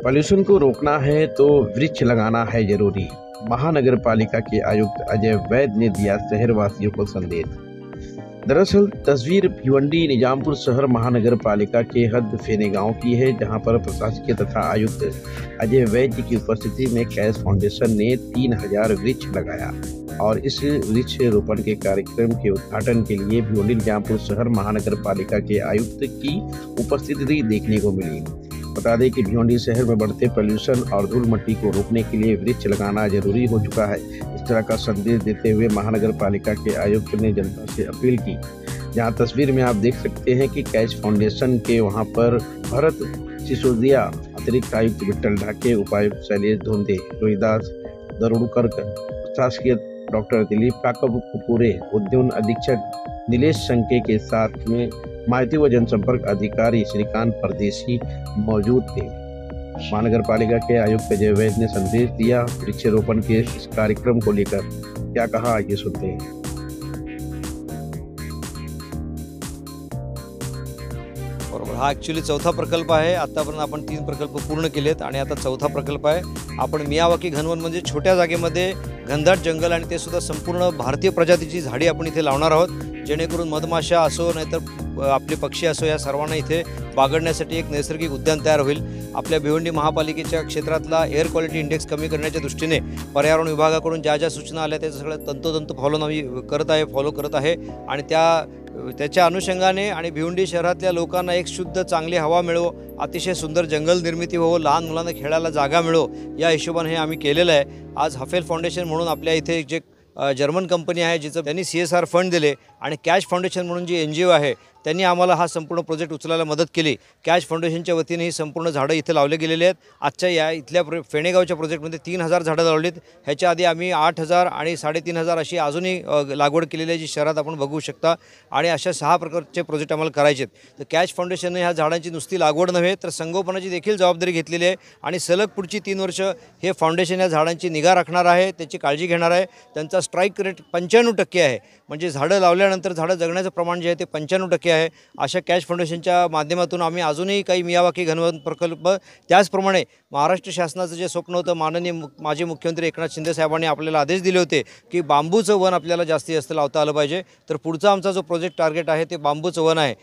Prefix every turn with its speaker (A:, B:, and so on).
A: Pollution को रोकना है तो वृक्ष लगाना है जरूरी। महानगर पालिका के आयुक्त अजय वैद ने दिया शहरवासियों को संदेश। दरअसल तस्वीर भिवंडी निजामपुर शहर महानगर पालिका के हद फेने गांव की है, जहां पर प्रशासकीय तथा आयुक्त अजय वैद जी की उपस्थिति में कैश फाउंडेशन ने 3000 वृक्ष लगाया और इस वृक्ष रोपण के कार्यक्रम के उद्घाटन के लिए भिवंडी निजामपुर शहर महानगर पालिका के आयुक्त की उपस्थिति देखने को मिली। बता दें कि भिवंडी शहर में बढ़ते पोल्यूशन और धूल मिट्टी को रोकने के लिए वृक्ष लगाना जरूरी हो चुका है। इस तरह का संदेश देते हुए महानगर पालिका के आयुक्त ने जनता से अपील की। जहां तस्वीर में आप देख सकते हैं कि कैश फाउंडेशन के वहां पर भरत सिसोदिया, अतिरिक्त आयुक्त विट्ठल ढाके, उपायुक्त शैलेश धोंदे, रोहिदास दरुड़कर, प्रशासकीय डॉक्टर दिलीप काकपुरे, उद्यान अधीक्षक नीलेश संके के साथ में माहिती व जनसंपर्क अधिकारी श्रीकांत परदेशी मौजूद थे। महानगर पालिका के आयुक्त अजय वैद ने संदेश दिया। वृक्षारोपण के इस कार्यक्रम को लेकर क्या कहा, ये सुनते हैं।
B: बरोबर, हा ॲक्च्युली चौथा प्रकल्प आहे। आतापर्यंत आपण 3 प्रकल्प पूर्ण केलेत आणि आता चौथा प्रकल्प आहे। आपण मियावाकी घनवन म्हणजे छोट्या जागेमध्ये घनदाट जंगल आणि ते सुद्धा संपूर्ण भारतीय प्रजातीची झाडी आपण इथे लावणार आहोत, जेणेकरून मधमाशा असो नाहीतर आपले पक्षी असो या सर्वांना इथे बागडण्यासाठी एक नैसर्गिक उद्यान तयार होईल। आपल्या भिवंडी महापालिकेच्या क्षेत्रातला एअर क्वालिटी इंडेक्स कमी करण्याच्या दृष्टीने पर्यावरण विभागाकडून ज्या सूचना आल्या त्या सगळं तंतोतंत फॉलो करत आहे आणि त्याच्या अनुषंगाने आणि भिवंडी शहरातल्या लोकांना एक शुद्ध चांगली हवा मिळो, अतिशय सुंदर जंगल निर्मिती हो, लहान मुलांना खेळायला जागा मिळो, या हिशोबाने हे आम्ही केलेलं आहे। आज हफेल फाउंडेशन म्हणून आपल्या इथे जे जर्मन कंपनी आहे, जिचं त्यांनी CSR फंड दिले आणि कॅश फाउंडेशन म्हणून जी NGO आहे त्यांनी आम्हाला हा संपूर्ण प्रोजेक्ट उचलायला मदत केली। कॅश फाउंडेशनच्या वतीने ही संपूर्ण झाडं इथे लावले गेलेले आहेत। आजच्या या इथल्या फेणेगावच्या प्रोजेक्टमध्ये 3000 झाडं लावलीत। ह्याच्या आधी आम्ही 8000 आणि 3500 अशी अजूनही लागवड केलेली आहे, जी शहरात आपण बघू शकता। आणि अशा 6 प्रकारचे प्रोजेक्ट आम्हाला करायचे आहेत। तर कॅश फाउंडेशनने ह्या झाडांची नुसती लागवड नव्हे तर संगोपनाची देखील जबाबदारी घेतलेली आहे आणि सलग पुढची 3 वर्ष हे फाउंडेशन या झाडांची निगा राखणार आहे, त्याची काळजी घेणार आहे। त्यांचा स्ट्राईक रेट 95% आहे, म्हणजे झाडं लावल्यानंतर झाडं जगण्याचं प्रमाण जे आहे ते 95% आहे। अशा कॅश फाउंडेशनच्या माध्यमातून आम्ही अजूनही काही मियावाकी घनवन प्रकल्प, त्याचप्रमाणे महाराष्ट्र शासनाचं जे स्वप्न होतं, माननीय माजी मुख्यमंत्री एकनाथ शिंदे साहेबांनी आपल्याला आदेश दिले होते की बांबूचं वन आपल्याला जास्तीत जास्त लावता आलं पाहिजे। तर पुढचा आमचा जो प्रोजेक्ट टार्गेट आहे ते बांबूचं वन आहे।